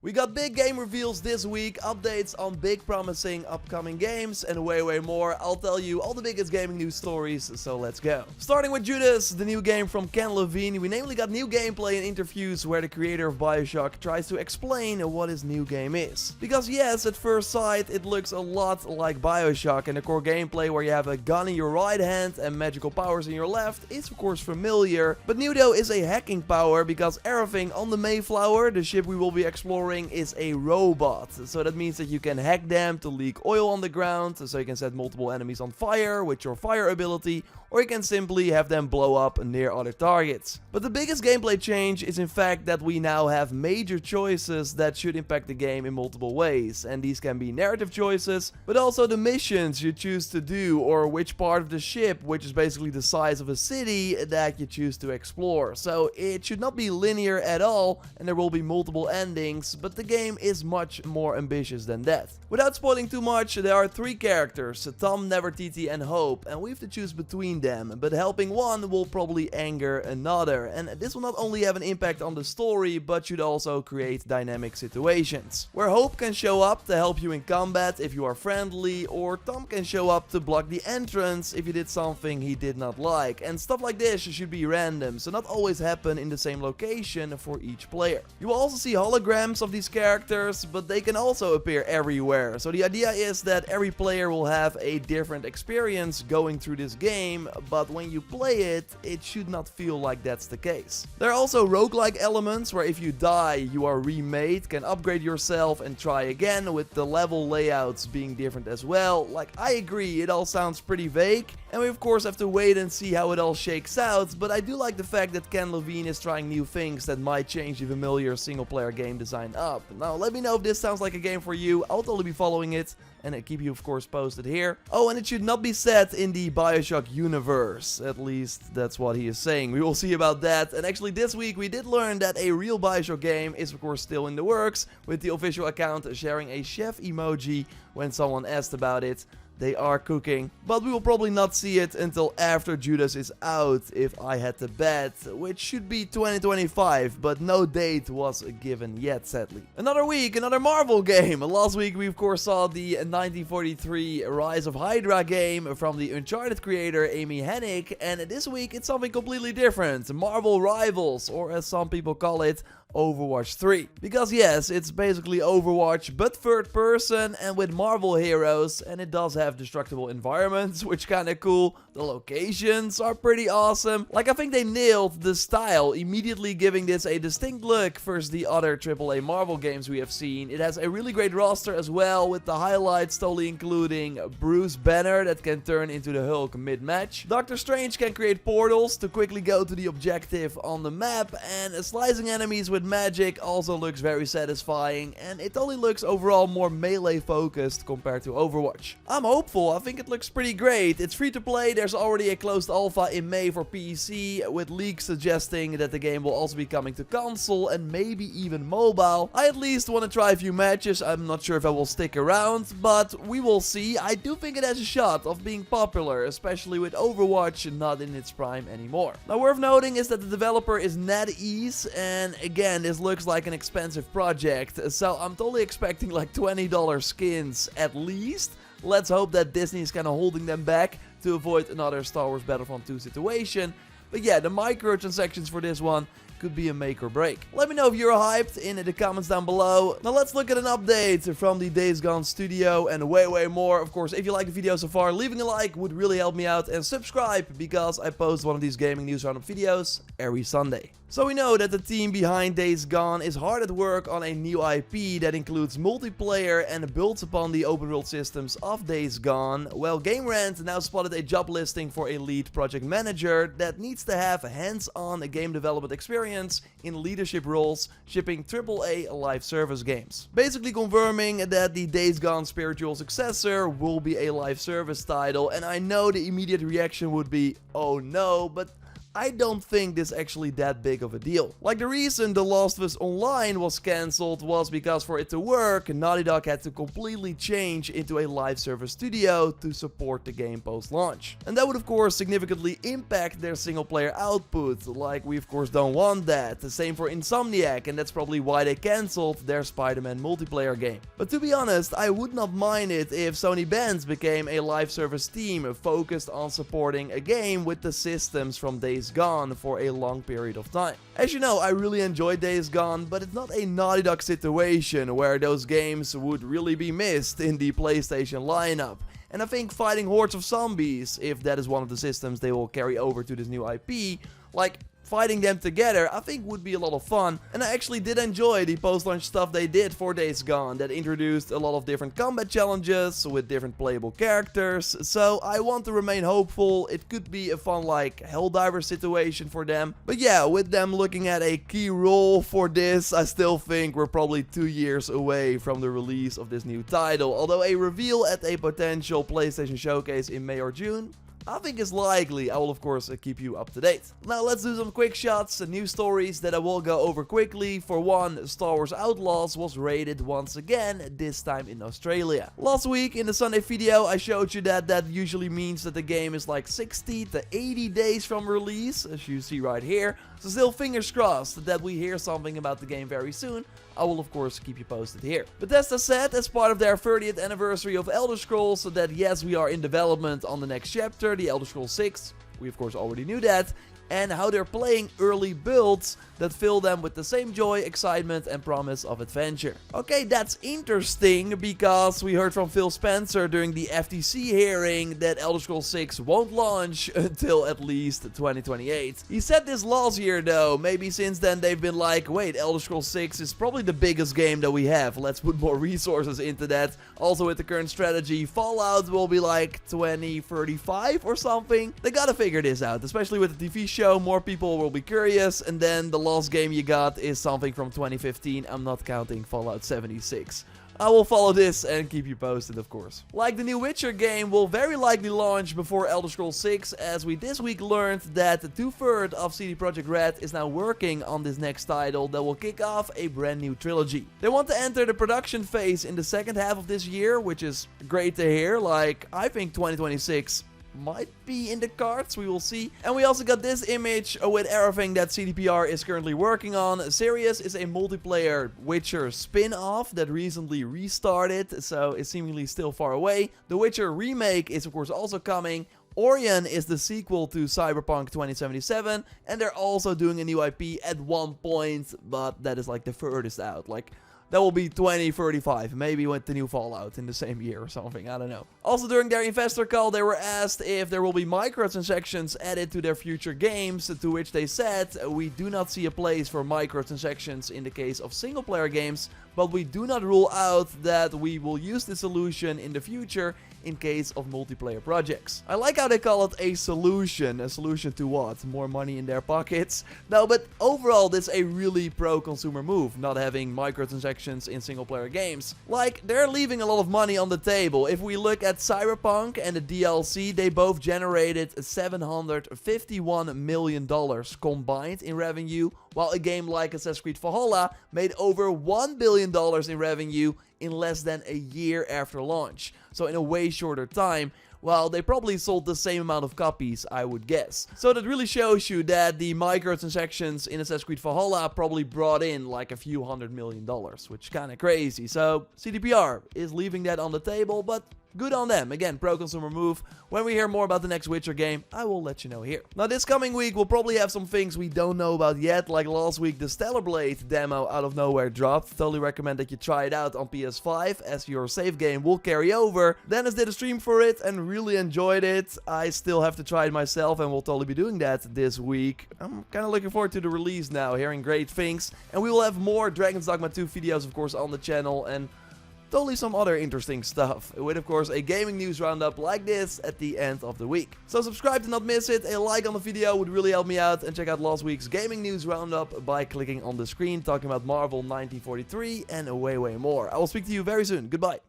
We got big game reveals this week, updates on big promising upcoming games, and way more. I'll tell you all the biggest gaming news stories, so let's go. Starting with Judas, the new game from Ken Levine. We namely got new gameplay and interviews where the creator of BioShock tries to explain what his new game is. Because yes, at first sight it looks a lot like BioShock, and the core gameplay where you have a gun in your right hand and magical powers in your left is of course familiar. But new though is a hacking power, because everything on the Mayflower, the ship we will be exploring, is a robot. So that means that you can hack them to leak oil on the ground, so you can set multiple enemies on fire with your fire ability, or you can simply have them blow up near other targets. But the biggest gameplay change is in fact that we now have major choices that should impact the game in multiple ways, and these can be narrative choices, but also the missions you choose to do, or which part of the ship, which is basically the size of a city, that you choose to explore. So it should not be linear at all, and there will be multiple endings, but the game is much more ambitious than that. Without spoiling too much, there are three characters, Tom, Nefertiti and Hope, and we have to choose between them, but helping one will probably anger another, and this will not only have an impact on the story, but should also create dynamic situations, where Hope can show up to help you in combat if you are friendly, or Tom can show up to block the entrance if you did something he did not like, and stuff like this should be random, so not always happen in the same location for each player. You will also see holograms of these characters, but they can also appear everywhere, so the idea is that every player will have a different experience going through this game, but when you play it, it should not feel like that's the case. There are also roguelike elements where if you die, you are remade, can upgrade yourself and try again, with the level layouts being different as well. Like, I agree, it all sounds pretty vague, and we of course have to wait and see how it all shakes out, but I do like the fact that Ken Levine is trying new things that might change the familiar single player game design up. Now let me know if this sounds like a game for you. I'll totally be following it, and I keep you of course posted here. Oh, and it should not be set in the BioShock universe, at least that's what he is saying. We will see about that. And actually this week we did learn that a real BioShock game is of course still in the works, with the official account sharing a chef emoji when someone asked about it. They are cooking, but we will probably not see it until after Judas is out, if I had to bet, which should be 2025, but no date was given yet, sadly. Another week, another Marvel game. Last week we of course saw the 1943 Rise of Hydra game from the Uncharted creator Amy Hennig, and this week it's something completely different. Marvel Rivals, or as some people call it, Overwatch 3. Because yes, it's basically Overwatch but third person and with Marvel heroes, and it does have destructible environments, which kinda cool. The locations are pretty awesome. Like, I think they nailed the style, immediately giving this a distinct look versus the other AAA Marvel games we have seen. It has a really great roster as well, with the highlights totally including Bruce Banner that can turn into the Hulk mid-match. Doctor Strange can create portals to quickly go to the objective on the map, and slicing enemies with magic also looks very satisfying, and it only looks overall more melee focused compared to Overwatch. I'm hopeful, I think it looks pretty great. It's free to play, there's already a closed alpha in May for PC, with leaks suggesting that the game will also be coming to console and maybe even mobile. I at least want to try a few matches. I'm not sure if I will stick around, but we will see. I do think it has a shot of being popular, especially with Overwatch not in its prime anymore. Now worth noting is that the developer is NetEase, and again, this looks like an expensive project, so I'm totally expecting like $20 skins at least. Let's hope that Disney is kind of holding them back to avoid another Star Wars Battlefront 2 situation. But yeah, the microtransactions for this one could be a make or break. Let me know if you're hyped in the comments down below. Now let's look at an update from the Days Gone studio and way more. Of course, if you like the video so far, leaving a like would really help me out, and subscribe because I post one of these gaming news roundup videos every Sunday. So we know that the team behind Days Gone is hard at work on a new IP that includes multiplayer and builds upon the open world systems of Days Gone. Well, gameranx now spotted a job listing for a lead project manager that needs to have hands-on game development experience in leadership roles, shipping AAA live service games. Basically confirming that the Days Gone spiritual successor will be a live service title, and I know the immediate reaction would be, oh no, but I don't think this is actually that big of a deal. Like, the reason The Last of Us Online was cancelled was because for it to work, Naughty Dog had to completely change into a live service studio to support the game post-launch. And that would of course significantly impact their single player output, like we of course don't want that. The same for Insomniac, and that's probably why they cancelled their Spider-Man multiplayer game. But to be honest, I would not mind it if Sony Benz became a live service team focused on supporting a game with the systems from Days Gone for a long period of time. As you know, I really enjoyed Days Gone, but it's not a Naughty Dog situation where those games would really be missed in the PlayStation lineup. And I think fighting hordes of zombies, if that is one of the systems they will carry over to this new IP, like fighting them together, I think would be a lot of fun. And I actually did enjoy the post-launch stuff they did for Days Gone that introduced a lot of different combat challenges with different playable characters. So I want to remain hopeful. It could be a fun like Helldiver situation for them. But yeah, with them looking at a key role for this, I still think we're probably 2 years away from the release of this new title. Although a reveal at a potential PlayStation showcase in May or June, I think it's likely. I will of course keep you up to date. Now let's do some quick shots and news stories that I will go over quickly. For one, Star Wars Outlaws was rated once again, this time in Australia. Last week in the Sunday video I showed you that usually means that the game is like 60 to 80 days from release, as you see right here. So still fingers crossed that we hear something about the game very soon. I will of course keep you posted here. Bethesda said as part of their 30th anniversary of Elder Scrolls that yes, we are in development on the next chapter, the Elder Scrolls 6. We of course already knew that. And how they're playing early builds that fill them with the same joy, excitement and promise of adventure. Okay, that's interesting because we heard from Phil Spencer during the FTC hearing that Elder Scrolls 6 won't launch until at least 2028. He said this last year though, maybe since then they've been like, wait, Elder Scrolls 6 is probably the biggest game that we have, let's put more resources into that. Also with the current strategy, Fallout will be like 2035 or something. They gotta figure this out, especially with the TV show, more people will be curious, and then the last game you got is something from 2015, I'm not counting Fallout 76. I will follow this and keep you posted, of course. Like the new Witcher game will very likely launch before Elder Scrolls 6, as we this week learned that 2/3 of CD Projekt Red is now working on this next title that will kick off a brand new trilogy. They want to enter the production phase in the second half of this year, which is great to hear. Like, I think 2026 might be in the cards, we will see. And we also got this image with everything that CDPR is currently working on. Sirius is a multiplayer Witcher spin-off that recently restarted, so it's seemingly still far away. The Witcher remake is of course also coming. Orion is the sequel to Cyberpunk 2077, and they're also doing a new IP at one point, but that is like the furthest out. Like, that will be 2035, maybe with the new Fallout in the same year or something, I don't know. Also during their investor call, they were asked if there will be microtransactions added to their future games, to which they said, we do not see a place for microtransactions in the case of single player games, but we do not rule out that we will use this solution in the future in case of multiplayer projects. I like how they call it a solution. A solution to what? More money in their pockets? No, but overall this is a really pro-consumer move, not having microtransactions in single player games. Like, they're leaving a lot of money on the table. If we look at Cyberpunk and the DLC, they both generated $751 million combined in revenue, while a game like Assassin's Creed Valhalla made over $1 billion in revenue in less than a year after launch. So in a way shorter time, well, they probably sold the same amount of copies, I would guess. So that really shows you that the microtransactions in Assassin's Creed Valhalla probably brought in like a few $100 million, which is kind of crazy. So CDPR is leaving that on the table, but good on them. Again, pro-consumer move. When we hear more about the next Witcher game, I will let you know here. Now, this coming week, we'll probably have some things we don't know about yet. Like last week, the Stellar Blade demo out of nowhere dropped. Totally recommend that you try it out on PS5, as your save game will carry over. Dennis did a stream for it and really enjoyed it. I still have to try it myself and will totally be doing that this week. I'm kind of looking forward to the release now, hearing great things. And we will have more Dragon's Dogma 2 videos, of course, on the channel, and totally some other interesting stuff, with of course a gaming news roundup like this at the end of the week. So subscribe to not miss it, a like on the video would really help me out, and check out last week's gaming news roundup by clicking on the screen talking about Marvel 1943 and way more. I will speak to you very soon. Goodbye.